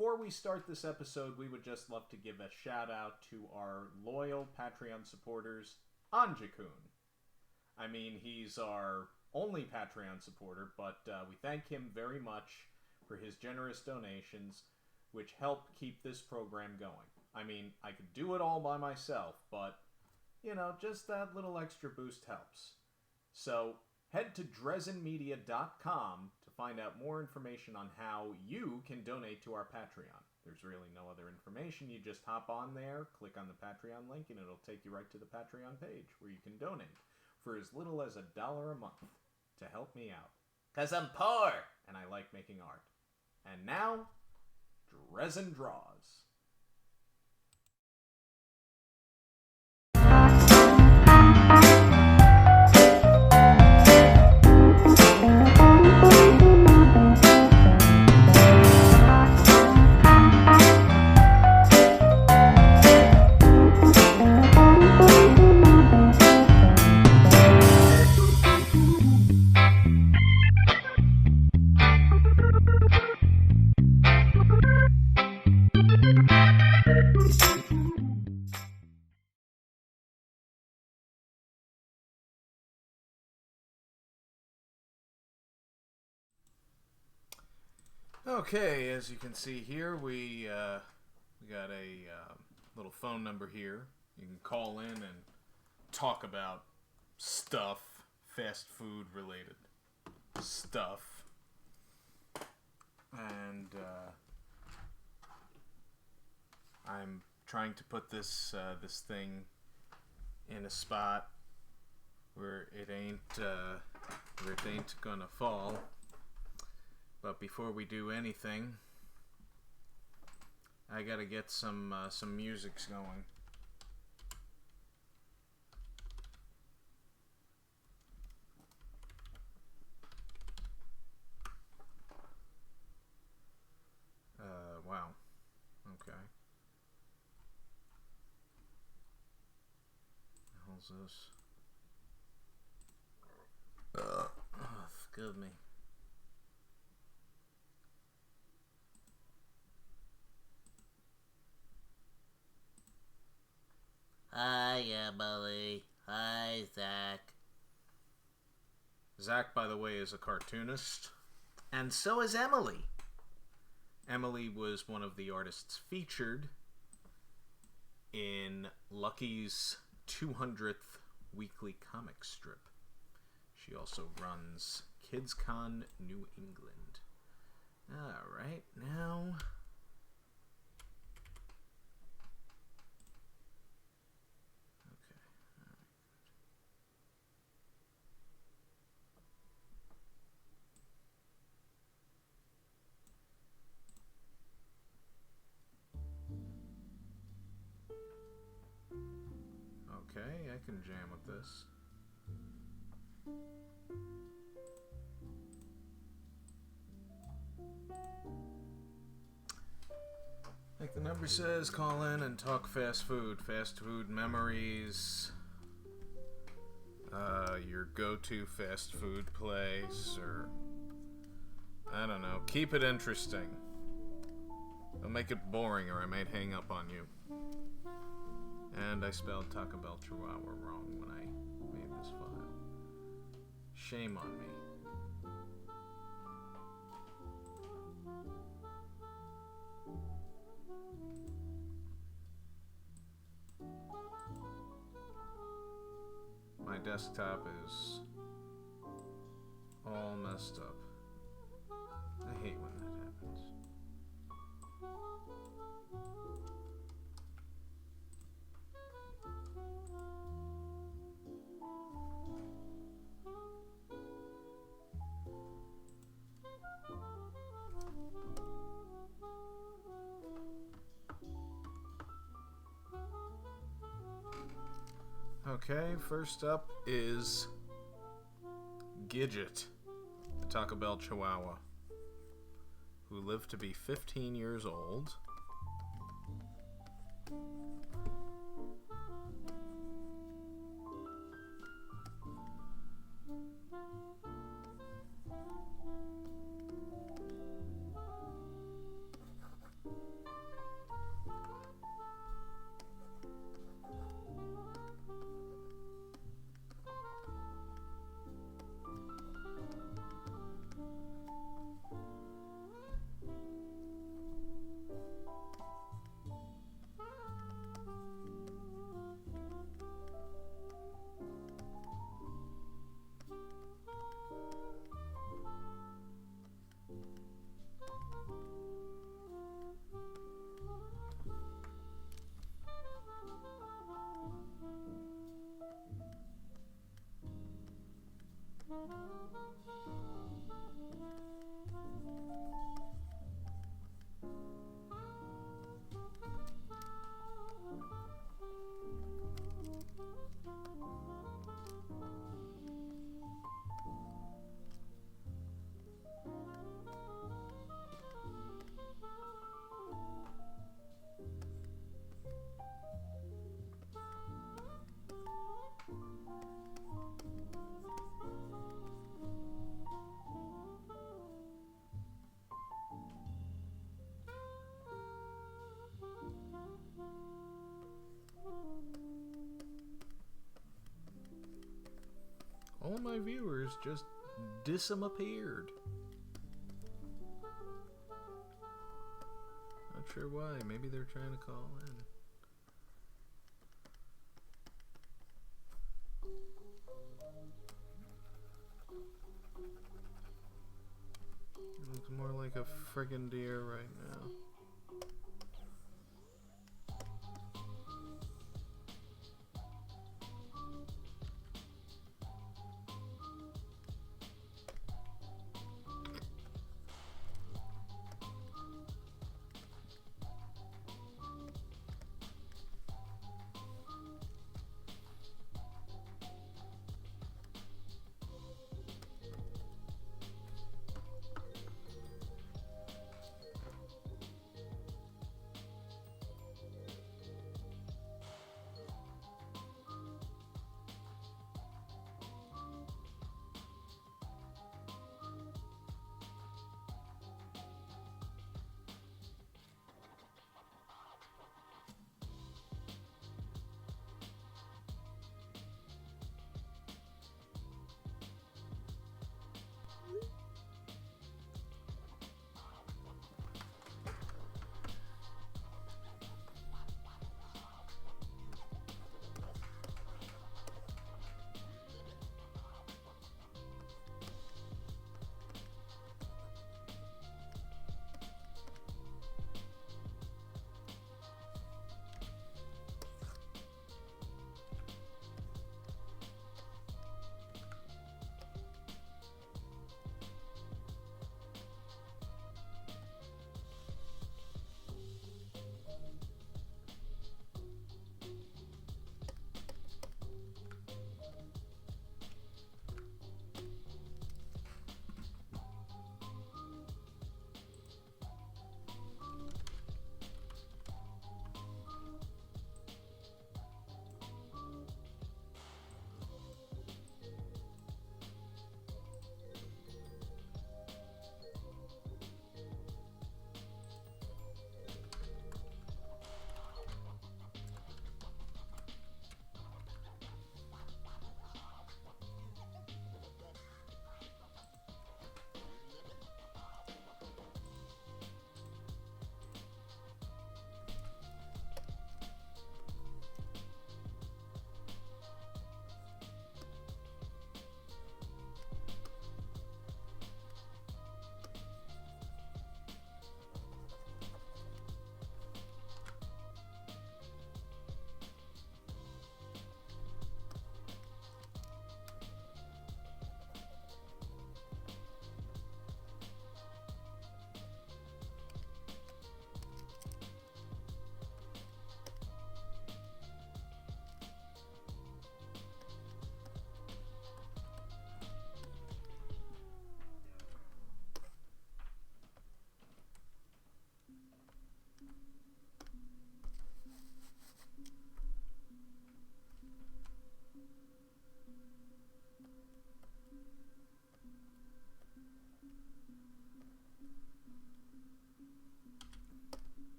before we start this episode, we would just love to give a shout out to our loyal Patreon supporters, Onjikun. I mean, he's our only Patreon supporter, but we thank him very much for his generous donations, which help keep this program going. I mean, I could do it all by myself, but, you know, just that little extra boost helps. So, head to DrezenMedia.com to find out more information on how you can donate to our Patreon. There's really no other information. You just hop on there, click on the Patreon link, and it'll take you right to the Patreon page where you can donate for as little as $1 a month to help me out. 'Cause I'm poor and I like making art. And now, Drezen Draws. Okay, as you can see here, we got a little phone number here. You can call in and talk about stuff, fast food related stuff. And I'm trying to put this thing in a spot where it ain't gonna fall. But before we do anything, I gotta get some musics going. Wow. Okay. What the hell's this? Excuse me. Hi, Emily. Hi, Zach. Zach, by the way, is a cartoonist. And so is Emily. Emily was one of the artists featured in Lucky's 200th weekly comic strip. She also runs KidsCon New England. Alright, now... Okay, I can jam with this. Like the number says, call in and talk fast food memories, your go-to fast food place, or I don't know, keep it interesting. Don't make it boring or I might hang up on you. And I spelled Taco Bell Chihuahua wrong when I made this file. Shame on me. My desktop is all messed up. I hate when that happens. Okay, first up is Gidget, the Taco Bell Chihuahua, who lived to be 15 years old. of my viewers just disappeared. Not sure why. Maybe they're trying to call in. Looks more like a friggin' deer right now.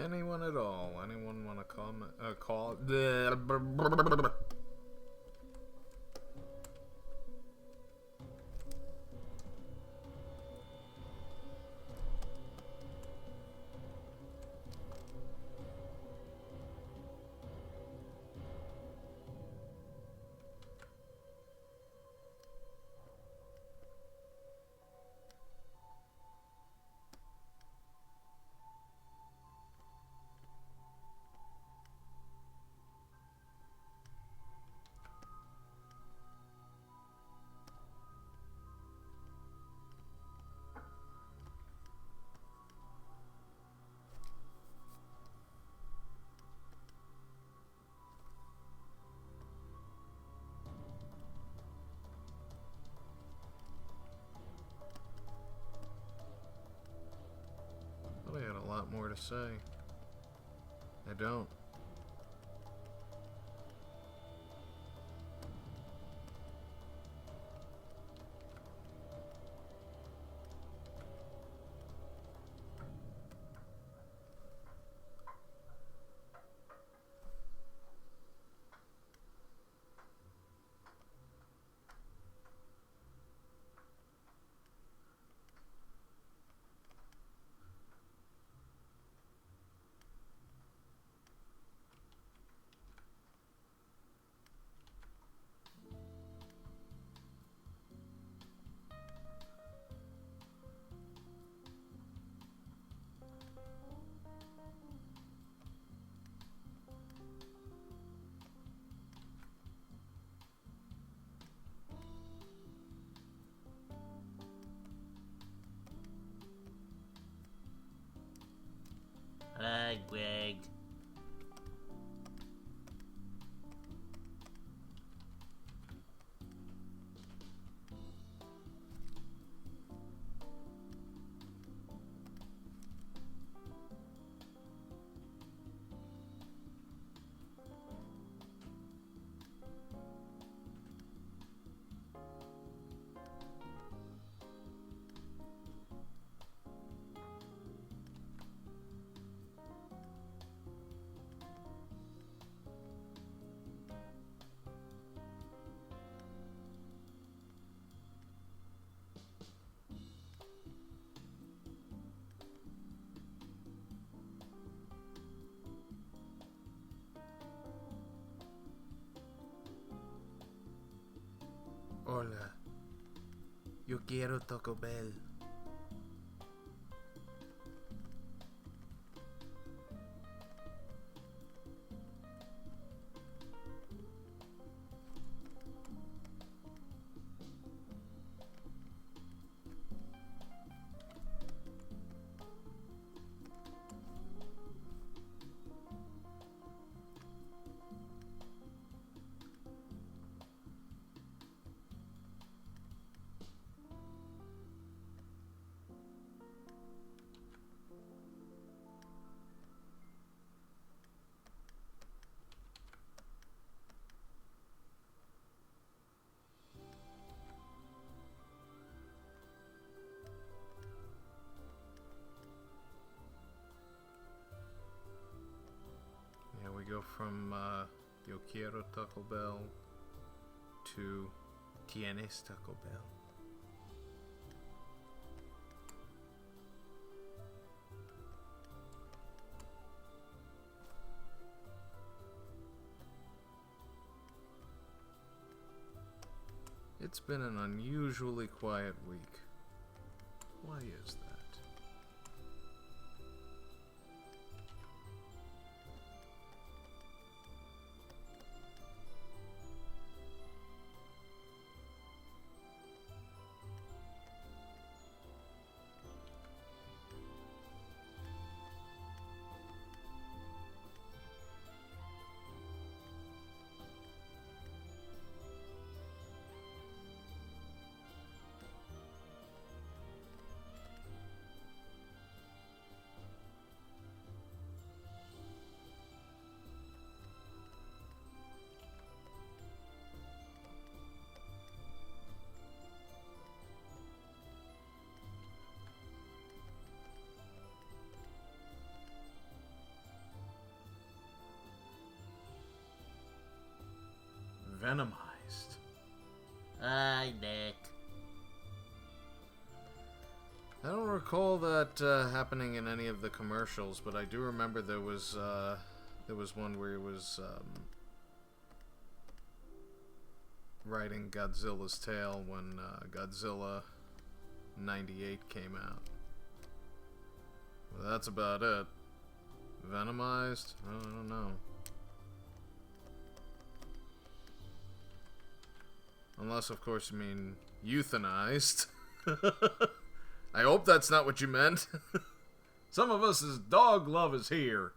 Anyone at all? Anyone want to comment? Call? I had a lot more to say. I don't. Hola. Yo quiero Taco Bell. Yeah, we go from Yo quiero Taco Bell to Tienes Taco Bell. It's been an unusually quiet week. Why is that? Venomized. Hi, Nick. I don't recall that happening in any of the commercials, but I do remember there was one where he was riding Godzilla's tail when Godzilla 98 came out. Well, that's about it. Venomized? I don't know. Unless, of course, you mean euthanized. I hope that's not what you meant. Some of us as dog lovers here.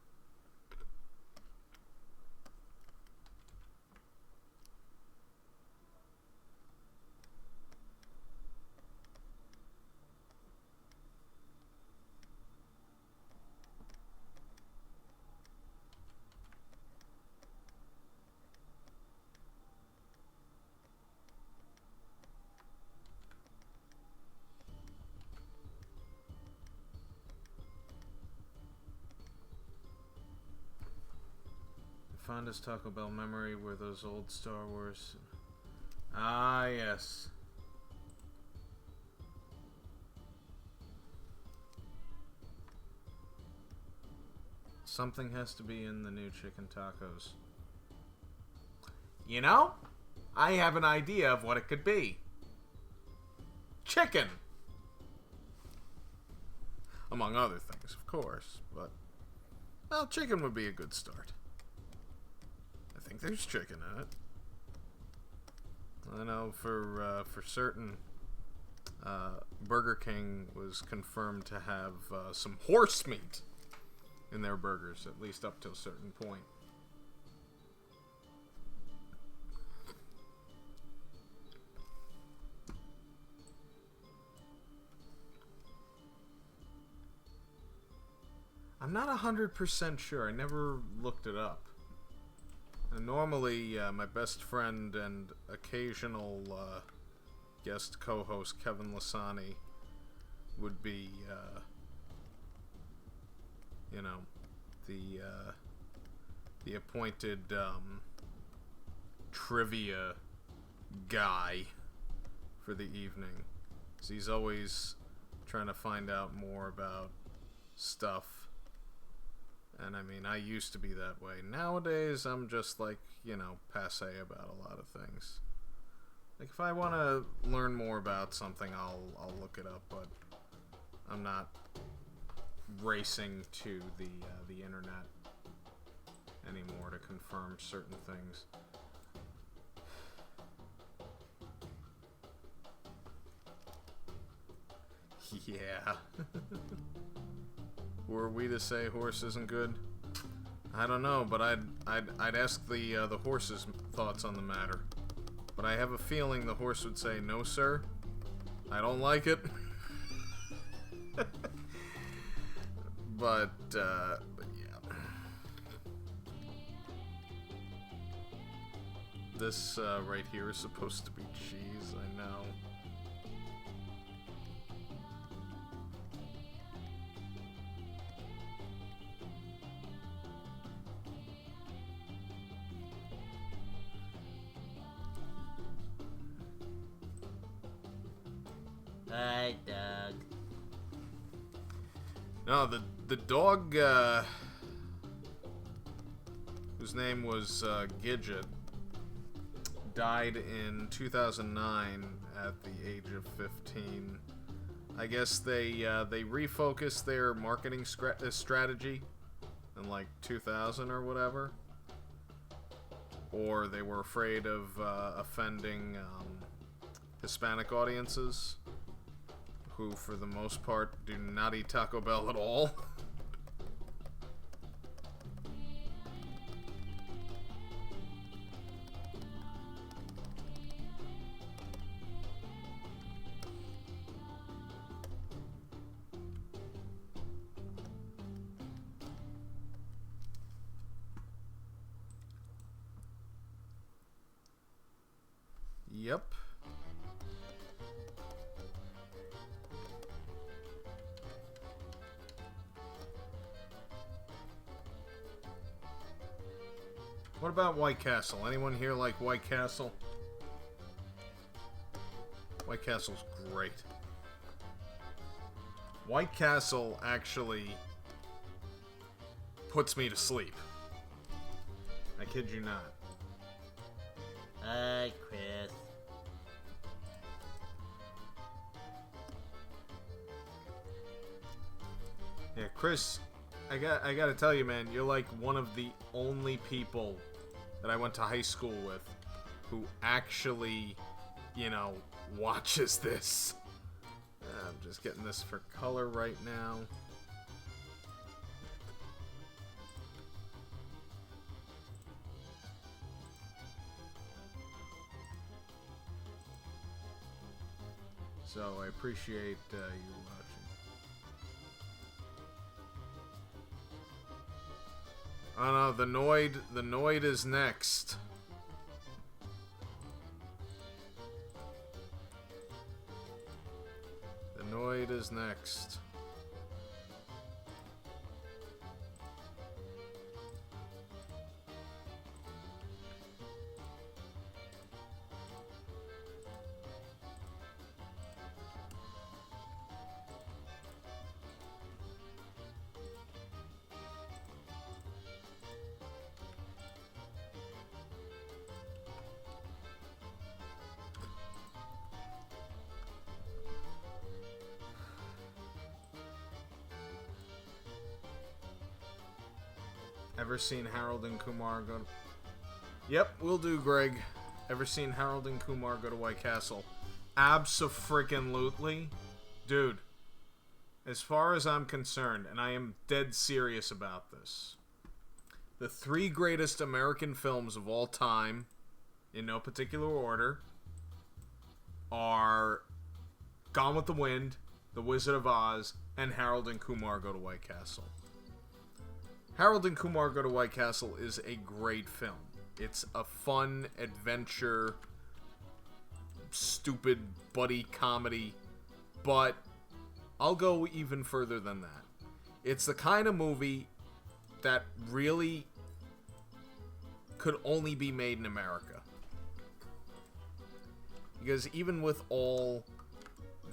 Fondest Taco Bell memory were those old Star Wars. Ah, yes. Something has to be in the new chicken tacos. You know, I have an idea of what it could be. Chicken! Among other things, of course, but... well, chicken would be a good start. I think there's chicken in it. I know for certain, Burger King was confirmed to have some horse meat in their burgers, at least up to a certain point. I'm not 100% sure. I never looked it up. Normally, my best friend and occasional guest co-host Kevin Lasani would be, you know, the appointed trivia guy for the evening. So he's always trying to find out more about stuff. And I mean, I used to be that way. Nowadays, I'm just like, you know, passé about a lot of things. Like, if I want to learn more about something, I'll look it up, but I'm not racing to the internet anymore to confirm certain things. Yeah. Who are we to say horse isn't good? I don't know, but I'd ask the horse's thoughts on the matter. But I have a feeling the horse would say, "No, sir, I don't like it." But yeah. This right here is supposed to be cheese, I know. Hi, Doug. No, the dog, whose name was Gidget, died in 2009 at the age of 15. I guess they refocused their marketing strategy in like 2000 or whatever, or they were afraid of offending Hispanic audiences, who for the most part do not eat Taco Bell at all. Yep. What about White Castle? Anyone here like White Castle? White Castle's great. White Castle actually puts me to sleep. I kid you not. Hi, Chris. Yeah, Chris, I gotta tell you, man, you're like one of the only people that I went to high school with who actually, you know, watches this. I'm just getting this for color right now. So I appreciate you watching. Oh no, the Noid is next. The Noid is next. Ever seen Harold and Kumar go to... Yep, will do, Greg. Ever seen Harold and Kumar go to White Castle? Abso-freaking-lutely. Dude, as far as I'm concerned, and I am dead serious about this, the three greatest American films of all time, in no particular order, are Gone with the Wind, The Wizard of Oz, and Harold and Kumar Go to White Castle. Harold and Kumar Go to White Castle is a great film. It's a fun adventure, stupid buddy comedy, but I'll go even further than that. It's the kind of movie that really could only be made in America. Because even with all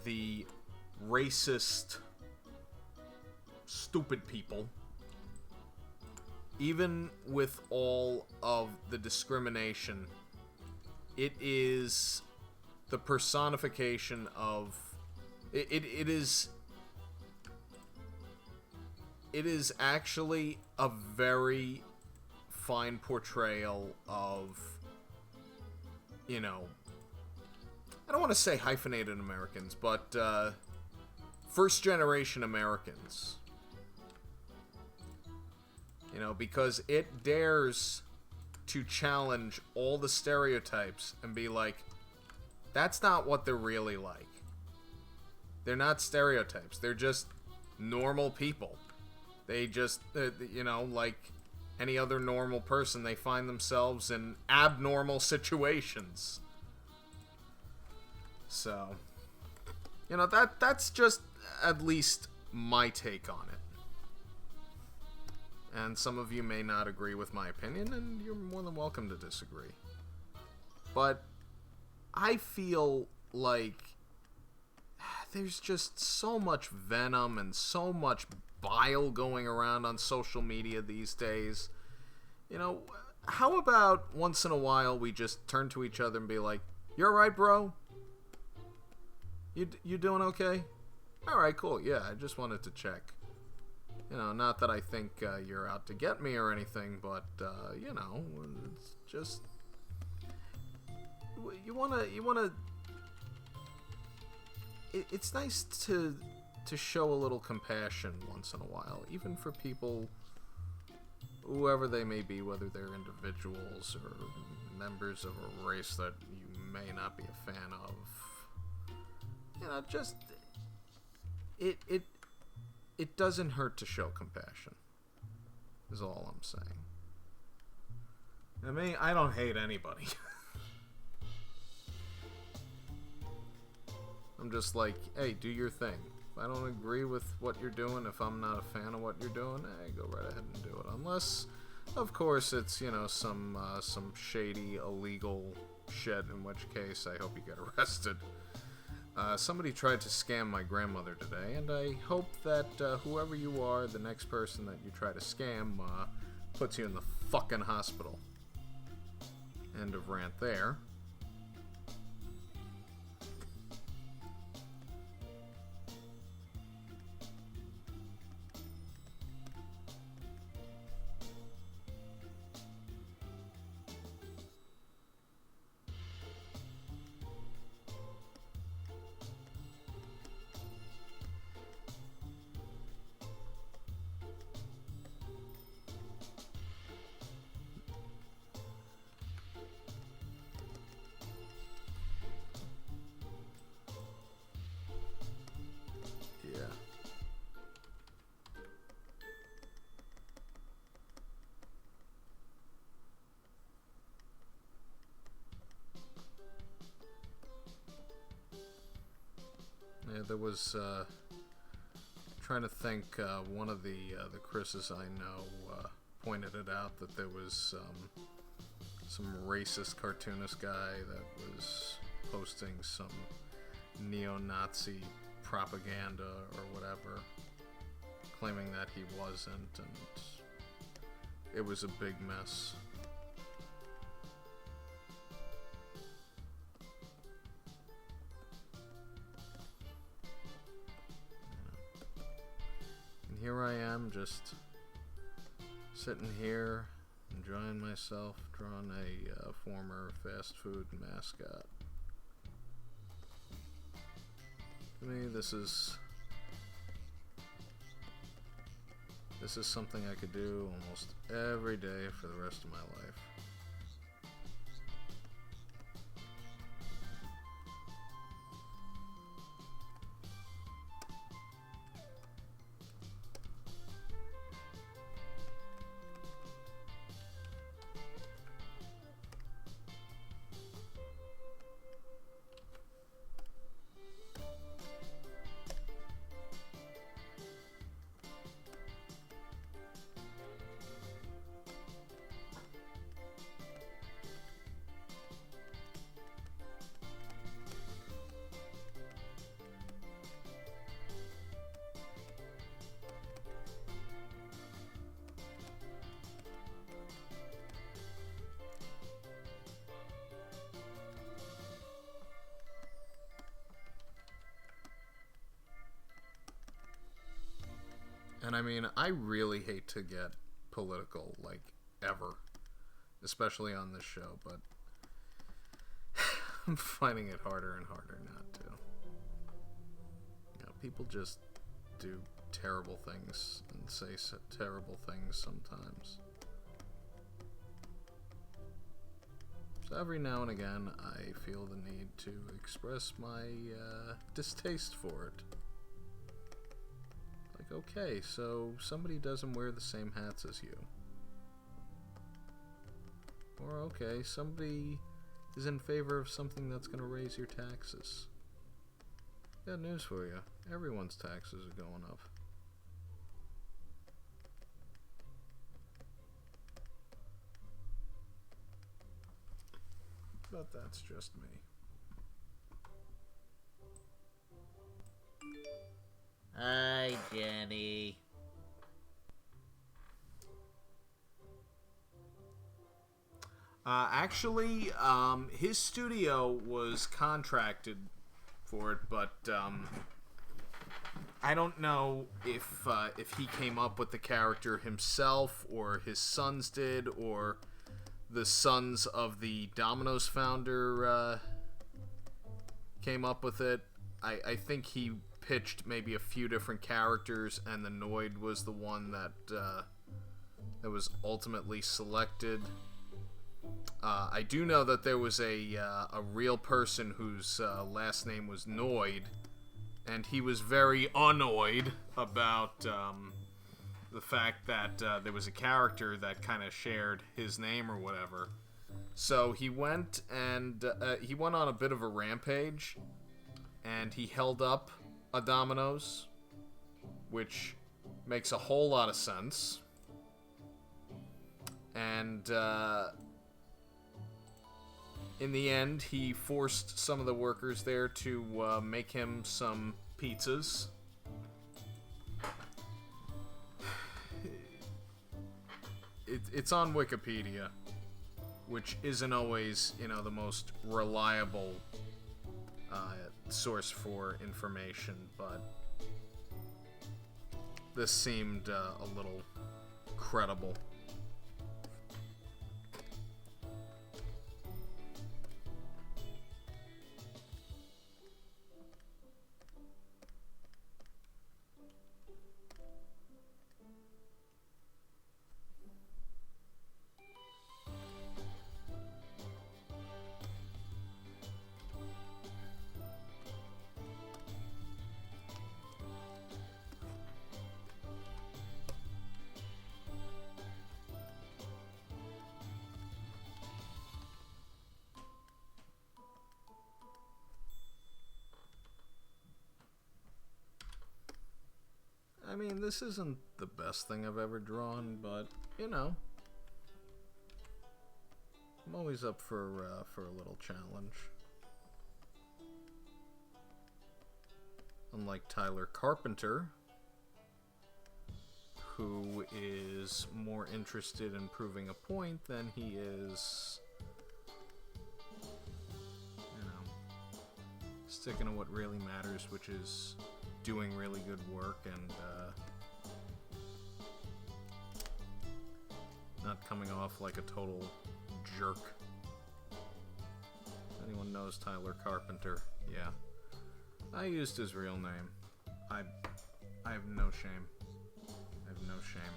the racist, stupid people, even with all of the discrimination, it is the personification of it is actually a very fine portrayal of, you know, I don't want to say hyphenated Americans, but first generation Americans. You know, because it dares to challenge all the stereotypes and be like, that's not what they're really like. They're not stereotypes. They're just normal people. They just, you know, like any other normal person, they find themselves in abnormal situations. So, you know, that's just at least my take on it. And some of you may not agree with my opinion, and you're more than welcome to disagree. But I feel like there's just so much venom and so much bile going around on social media these days. You know, how about once in a while we just turn to each other and be like, "You alright, bro? You doing okay? Alright, cool. Yeah, I just wanted to check." You know, not that I think you're out to get me or anything, but, you know, it's just... You wanna... It's nice to show a little compassion once in a while, even for people, whoever they may be, whether they're individuals or members of a race that you may not be a fan of. You know, just... It doesn't hurt to show compassion, is all I'm saying. I mean, I don't hate anybody. I'm just like, hey, do your thing. If I don't agree with what you're doing, if I'm not a fan of what you're doing, hey, go right ahead and do it. Unless, of course, it's, you know, some shady, illegal shit, in which case I hope you get arrested. Somebody tried to scam my grandmother today, and I hope that whoever you are, the next person that you try to scam, puts you in the fucking hospital. End of rant there. Yeah, there was, trying to think, one of the Chris's I know pointed it out that there was some racist cartoonist guy that was posting some neo-Nazi propaganda or whatever, claiming that he wasn't, and it was a big mess. Here I am, just sitting here, enjoying myself, drawing a former fast food mascot. To me, this is something I could do almost every day for the rest of my life. And I mean, I really hate to get political, like, ever. Especially on this show, but I'm finding it harder and harder not to. You know, people just do terrible things and say terrible things sometimes. So every now and again, I feel the need to express my distaste for it. Like, okay, so somebody doesn't wear the same hats as you. Or, okay, somebody is in favor of something that's going to raise your taxes. Got news for you. Everyone's taxes are going up. But that's just me. Hi, Jenny. Actually, his studio was contracted for it, but I don't know if he came up with the character himself, or his sons did, or the sons of the Domino's founder came up with it. I think he pitched maybe a few different characters, and the Noid was the one that was ultimately selected. I do know that there was a real person whose last name was Noid, and he was very annoyed about the fact that there was a character that kind of shared his name or whatever. So he went on a bit of a rampage, and he held up a Domino's, which makes a whole lot of sense. And in the end, he forced some of the workers there to make him some pizzas. It's on Wikipedia, which isn't always, the most reliable source for information, but this seemed a little credible. I mean, this isn't the best thing I've ever drawn, but, I'm always up for a little challenge. Unlike Tyler Carpenter, who is more interested in proving a point than he is, sticking to what really matters, which is doing really good work and not coming off like a total jerk. If anyone knows Tyler Carpenter, yeah. I used his real name. I have no shame. I have no shame.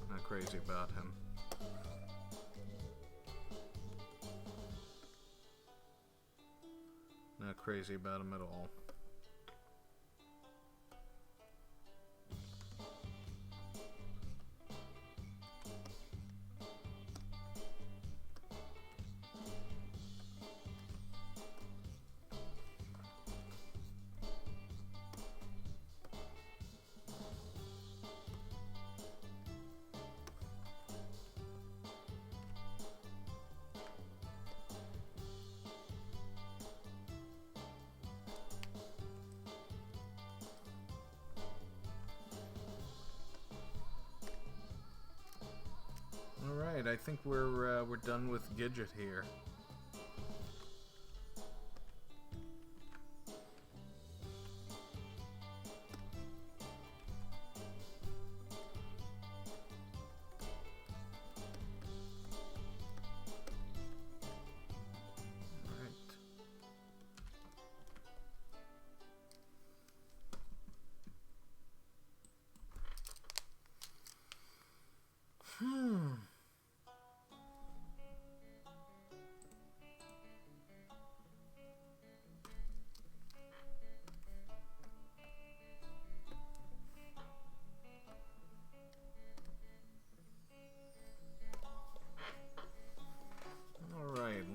Not crazy about him. Not crazy about him at all. Alright, I think we're done with Gidget here.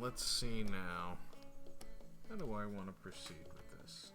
let's see now. How do I want to proceed with this?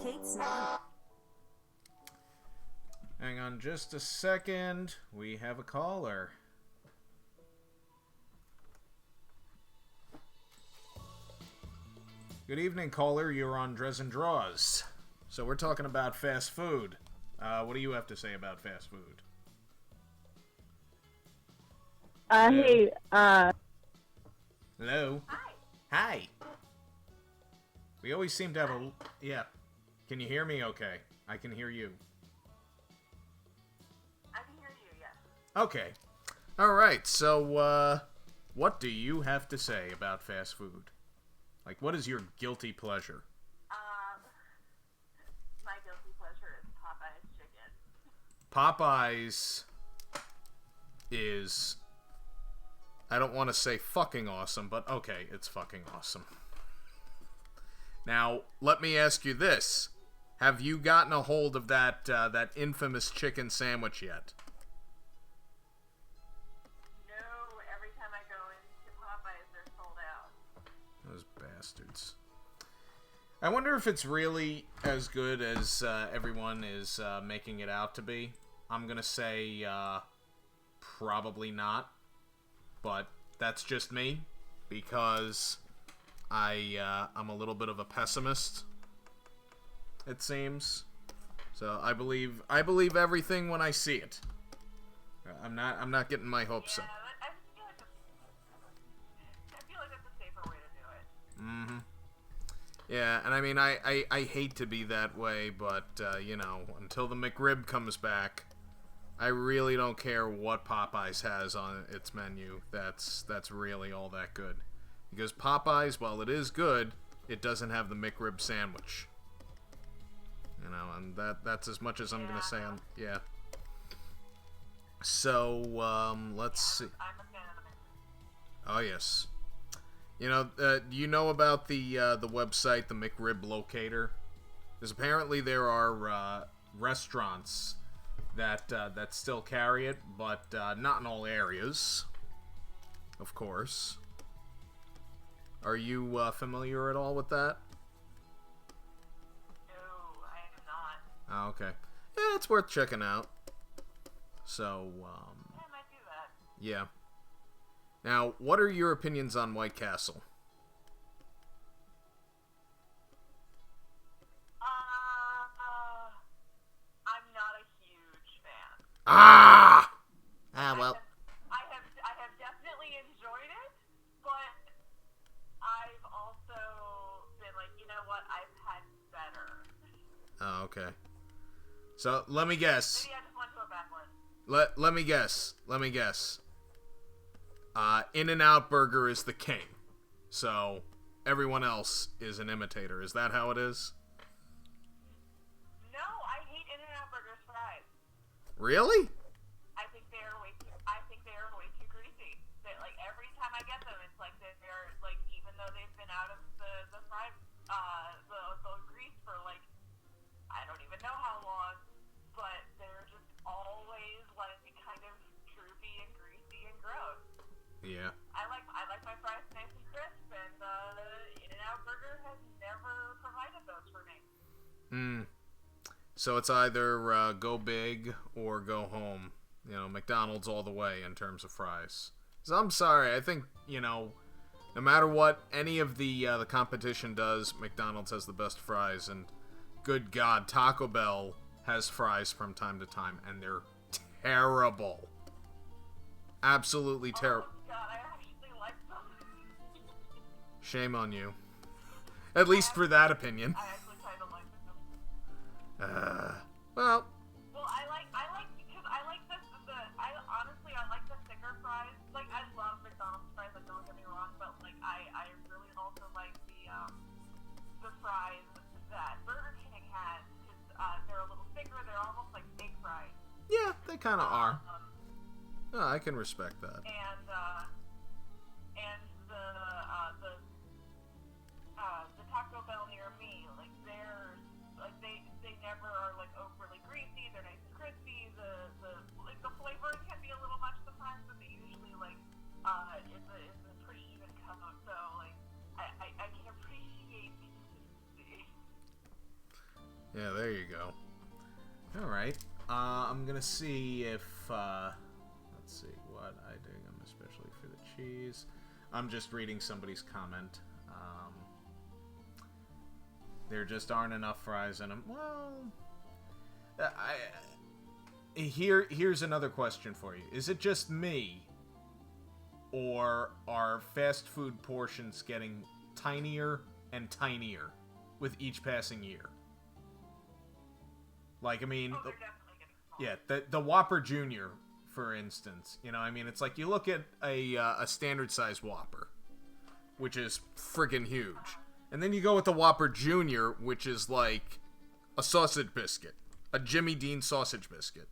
Kate's not. Hang on just a second. We have a caller. Good evening, caller. You're on Drezen Draws. So we're talking about fast food. What do you have to say about fast food? Hey, Hello? Hi. We always seem to have a... Yeah. Can you hear me okay? I can hear you. I can hear you, yes. Okay. Alright, so, what do you have to say about fast food? Like, what is your guilty pleasure? My guilty pleasure is Popeye's chicken. Popeyes is... I don't want to say fucking awesome, but okay, it's fucking awesome. Now, let me ask you this. Have you gotten a hold of that infamous chicken sandwich yet? No, every time I go into Popeye's, they're sold out. Those bastards. I wonder if it's really as good as everyone is making it out to be. I'm gonna say probably not. But that's just me, because I'm a little bit of a pessimist, it seems. So I believe everything when I see it. I'm not getting my hopes up. I feel like that's a safer way to do it. Mm-hmm. Yeah, and I mean, I hate to be that way, but, you know, until the McRib comes back, I really don't care what Popeyes has on its menu. That's really all that good. Because Popeyes, while it is good, it doesn't have the McRib sandwich. You know, and that's as much as I'm gonna say on... Yeah. So, let's see. I'm a fan of the McRib. Oh, yes. You know, do you know about the website, the McRib Locator? Because apparently there are restaurants that still carry it, but not in all areas, of course. Are you familiar at all with that? No, I am not. Oh, okay. Yeah, it's worth checking out. So, Yeah, I might do that. yeah. Now, what are your opinions on White Castle? I'm not a huge fan. Ah! Well, I have definitely enjoyed it, but I've also been like, you know what, I've had better. Oh, okay. So, let me guess. Maybe I just went to a bad one. Let me guess. Let me guess. In-N-Out Burger is the king. So, everyone else is an imitator. Is that how it is? No, I hate In-N-Out Burger's fries. Really? I think they are way too greasy. They, like, every time I get them, it's like they're like, even though they've been out of the fry the grease for like, I don't even know how long, but they're just always like kind of droopy and greasy and gross. Yeah. I like my fries nice and crisp, and In-N-Out Burger has never provided those for me. So it's either go big or go home. You know, McDonald's all the way in terms of fries. So I'm sorry, I think, you know, No matter what any of the competition does, McDonald's has the best fries, and good God, Taco Bell has fries from time to time, and they're terrible. Absolutely terrible. Oh, God, I actually like them. Shame on you. At least for that opinion. I actually kind of like them. Well, Well, I like because I like honestly I like the thicker fries. Like I love McDonald's fries. Like don't get me wrong, but like I really also like the fries that Burger King has because they're a little thicker. They're almost like steak fries. yeah, they kind of are. Oh, I can respect that. And the Taco Bell near me, like they're like they never are like overly greasy. They're nice and crispy. The flavor can be a little much sometimes, but they usually like is a pretty even cut. So like I can appreciate the consistency. Yeah, there you go. All right. I'm gonna see if let's see what I do. Especially for the cheese. I'm just reading somebody's comment. There just aren't enough fries in them. Well, here's another question for you. Is it just me, or are fast food portions getting tinier and tinier with each passing year? Like, I mean, They're definitely getting smaller. yeah, the Whopper Junior, for instance. You know, I mean, it's like you look at a standard size Whopper, which is friggin' huge. And then you go with the Whopper Junior, which is like a sausage biscuit. A Jimmy Dean sausage biscuit.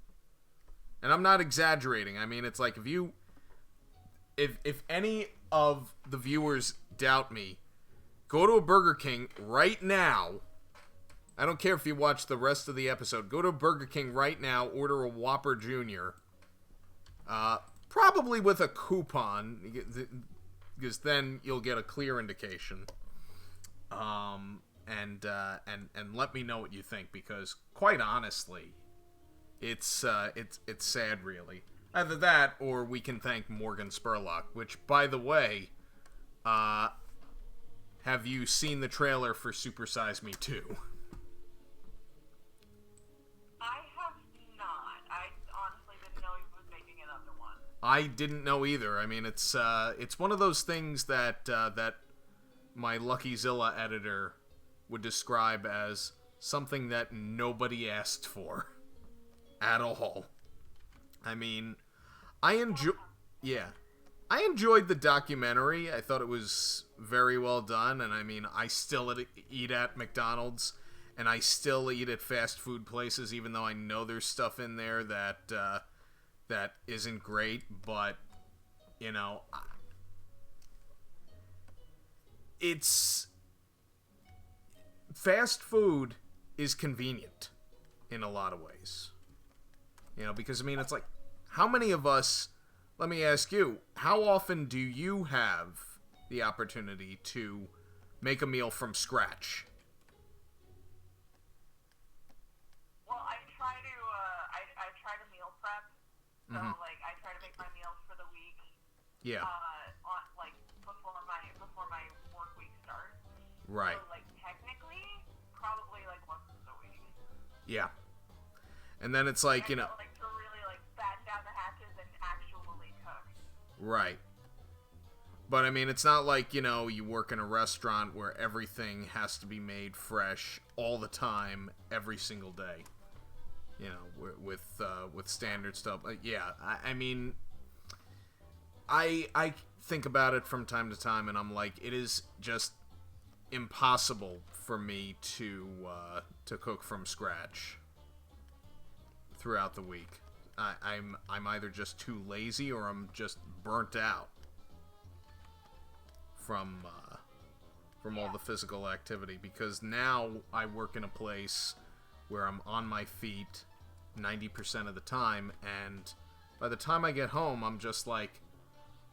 And I'm not exaggerating. I mean, it's like if any of the viewers doubt me, go to a Burger King right now. I don't care if you watch the rest of the episode. Go to Burger King right now, order a Whopper Junior. Probably with a coupon, because then you'll get a clear indication. And let me know what you think, because quite honestly, it's sad, really. Either that, or we can thank Morgan Spurlock, which, by the way, have you seen the trailer for Super Size Me 2? I have not. I honestly didn't know he was making another one. I didn't know either. I mean, it's one of those things that my Lucky Zilla editor would describe as something that nobody asked for at all. I mean, I enjoyed the documentary. I thought it was very well done, and I mean, I still eat at McDonald's, and I still eat at fast food places, even though I know there's stuff in there that isn't great. But you know, it's fast food is convenient in a lot of ways. You know, because I mean, it's like, how many of us, let me ask you, how often do you have the opportunity to make a meal from scratch? Well, I try to meal prep. So like I try to make my meals for the week. Yeah. On like before my work week starts. Right. So like technically, probably like once a week. Yeah. And then it's like, you know, like to really like batten down the hatches and actually cook. right. But I mean, it's not like, you know, you work in a restaurant where everything has to be made fresh all the time, every single day. You know, with standard stuff. Yeah, I mean, I think about it from time to time, and I'm like, it is just impossible for me to cook from scratch throughout the week. I'm either just too lazy or I'm just burnt out from all the physical activity, because now I work in a place where I'm on my feet 90% of the time, and by the time I get home, I'm just like,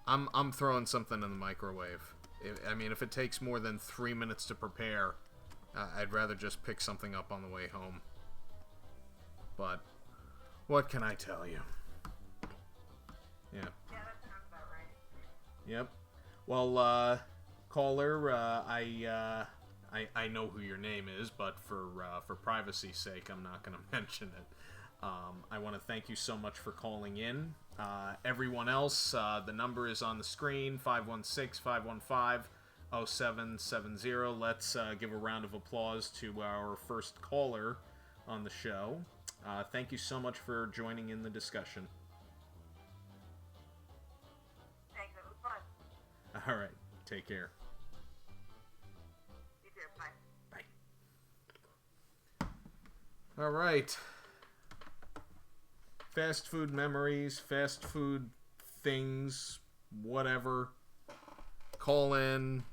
I'm throwing something in the microwave. I mean, if it takes more than 3 minutes to prepare, I'd rather just pick something up on the way home. But what can I tell you? Yeah. Yeah, that sounds about right. Yep. Well, caller, I know who your name is, but for privacy's sake, I'm not going to mention it. I want to thank you so much for calling in. Everyone else, the number is on the screen, 516-515-0770. Let's give a round of applause to our first caller on the show. Thank you so much for joining in the discussion. Thanks, it was fun. All right, take care. You too, bye. Bye. All right. Fast food memories, fast food things, whatever. Call in.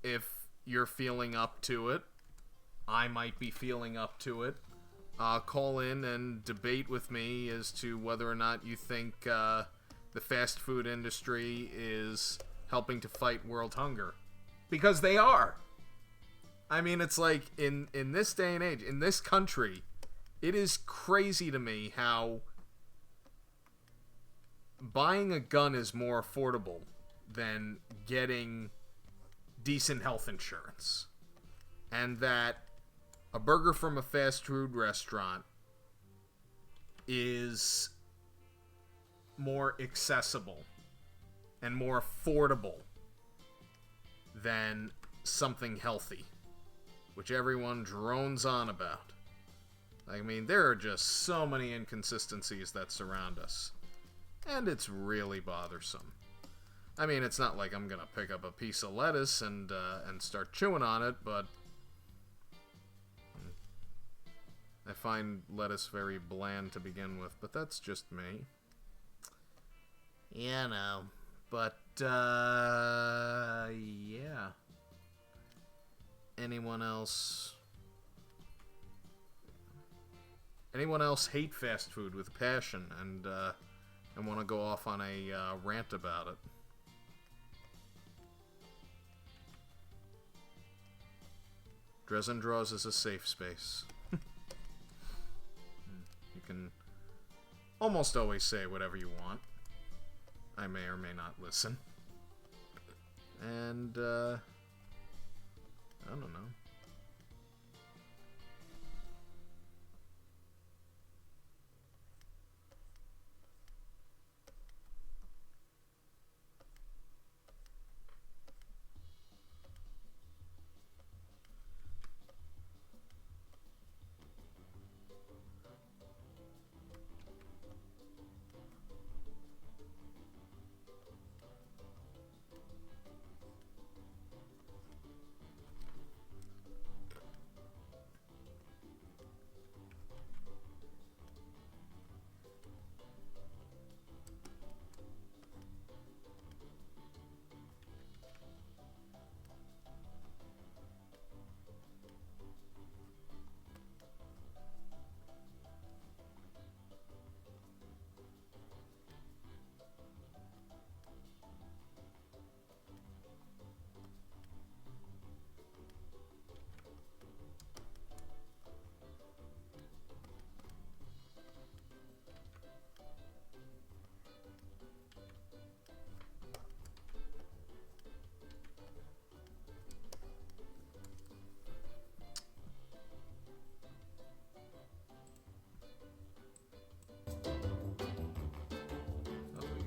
If you're feeling up to it, I might be feeling up to it. Call in and debate with me as to whether or not you think the fast food industry is helping to fight world hunger. Because they are. I mean, it's like, in this day and age, in this country, it is crazy to me how buying a gun is more affordable than getting decent health insurance. And that a burger from a fast food restaurant is more accessible and more affordable than something healthy, which everyone drones on about. I mean, there are just so many inconsistencies that surround us, and it's really bothersome. I mean, it's not like I'm gonna pick up a piece of lettuce and start chewing on it, but I find lettuce very bland to begin with, but that's just me. You know. But, yeah. Anyone else hate fast food with passion and want to go off on a rant about it? Drezen Draws is a safe space. You can almost always say whatever you want. I may or may not listen. And, I don't know.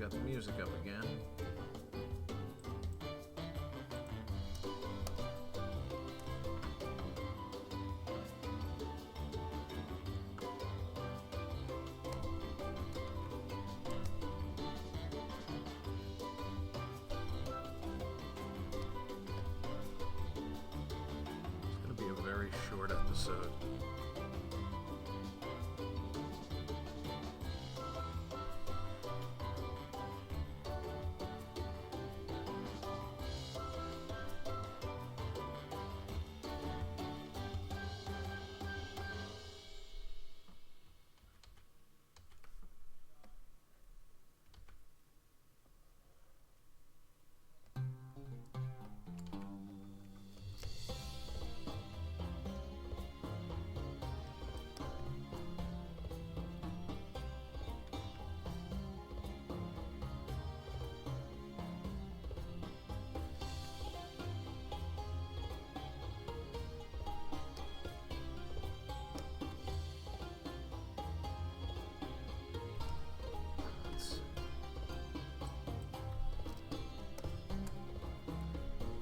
Got the music up again. It's going to be a very short episode.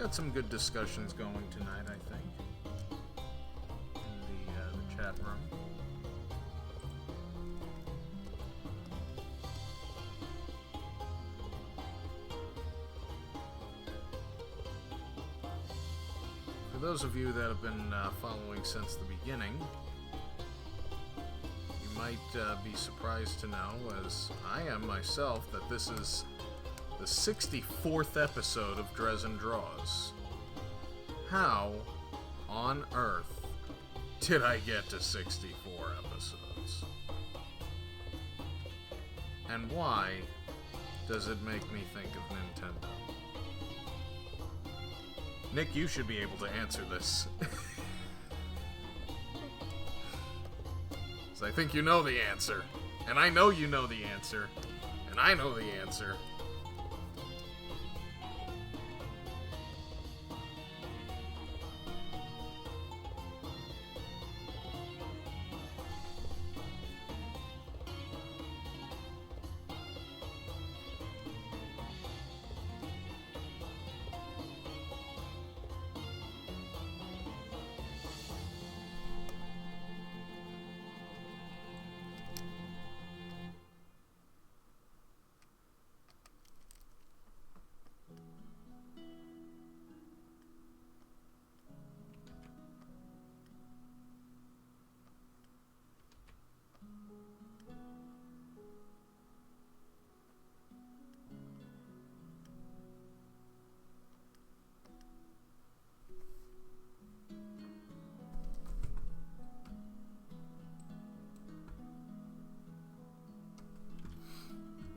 got some good discussions going tonight, I think, in the chat room. For those of you that have been following since the beginning, you might be surprised to know, as I am myself, that this is the 64th episode of Drezen Draws. How on earth did I get to 64 episodes? And why does it make me think of Nintendo? Nick, you should be able to answer this. So I think you know the answer. And I know you know the answer. And I know the answer.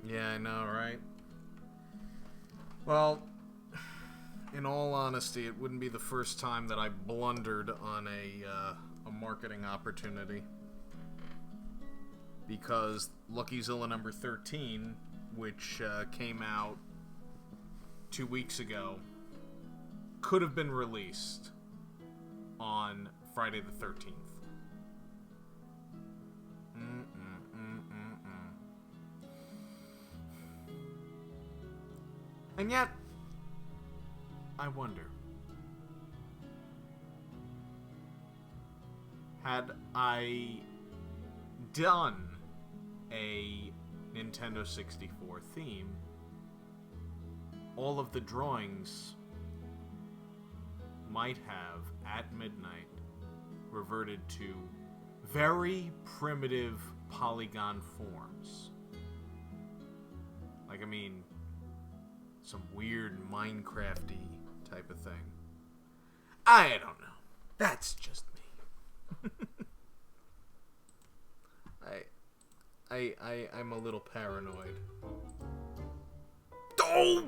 Yeah, I know, right? Well, in all honesty, it wouldn't be the first time that I blundered on a marketing opportunity. Because LuckyZilla number 13, which came out 2 weeks ago, could have been released on Friday the 13th. And yet, I wonder, had I done a Nintendo 64 theme, all of the drawings might have, at midnight, reverted to very primitive polygon forms. Like, I mean, some weird Minecrafty type of thing. I don't know. That's just me. I'm a little paranoid. Oh!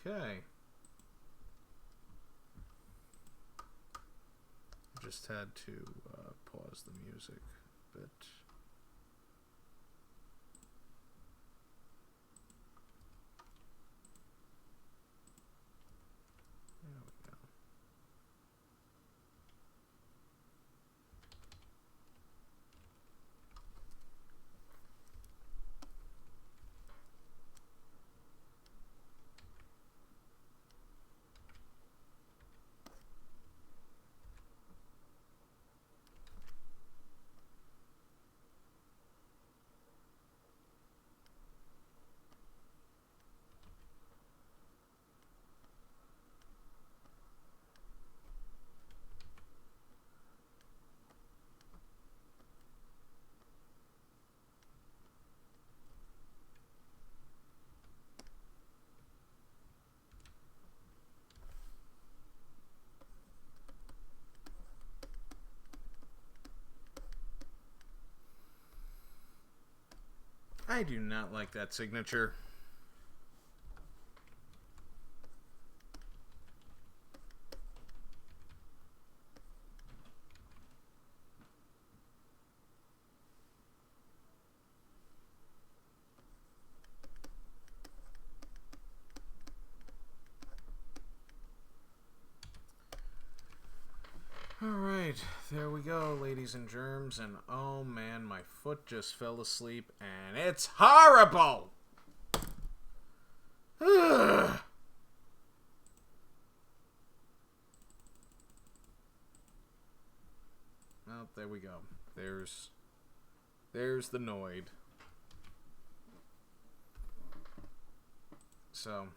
Okay. Just had to pause the music a bit. There we go. I do not like that signature. Alright, there we go, ladies and germs, and oh man, my foot just fell asleep, and it's horrible! Ugh. Well, there we go. There's the Noid. So...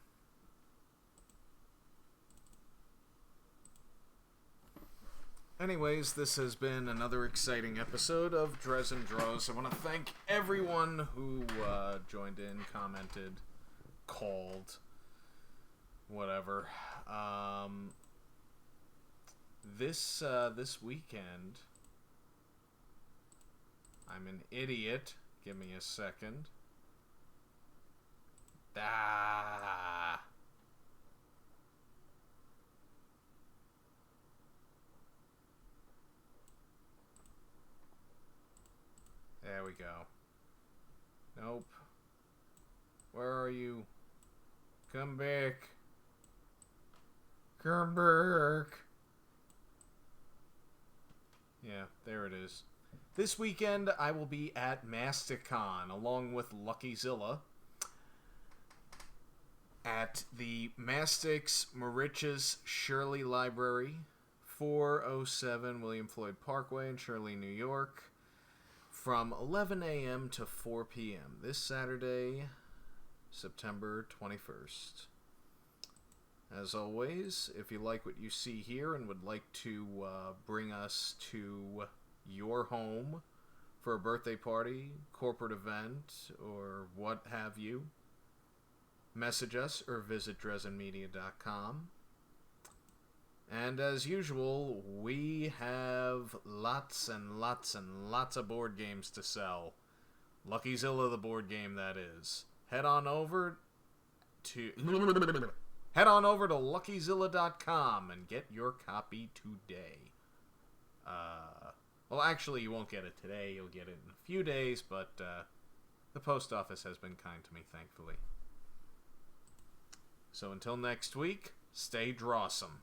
anyways, this has been another exciting episode of Drezen Draws. I want to thank everyone who joined in, commented, called, whatever. This weekend, I'm an idiot. Give me a second. There we go. Nope. Where are you? Come back. Come back. Yeah, there it is. This weekend, I will be at Masticon, along with LuckyZilla, at the Mastics Mauritius Shirley Library, 407 William Floyd Parkway in Shirley, New York, from 11 a.m. to 4 p.m. this Saturday, September 21st. As always, if you like what you see here and would like to bring us to your home for a birthday party, corporate event, or what have you, message us or visit DrezenMedia.com. And as usual, we have lots and lots and lots of board games to sell. LuckyZilla, the board game, that is. Head on over to LuckyZilla.com and get your copy today. Well, actually, you won't get it today. You'll get it in a few days, but the post office has been kind to me, thankfully. So until next week, stay drawsome.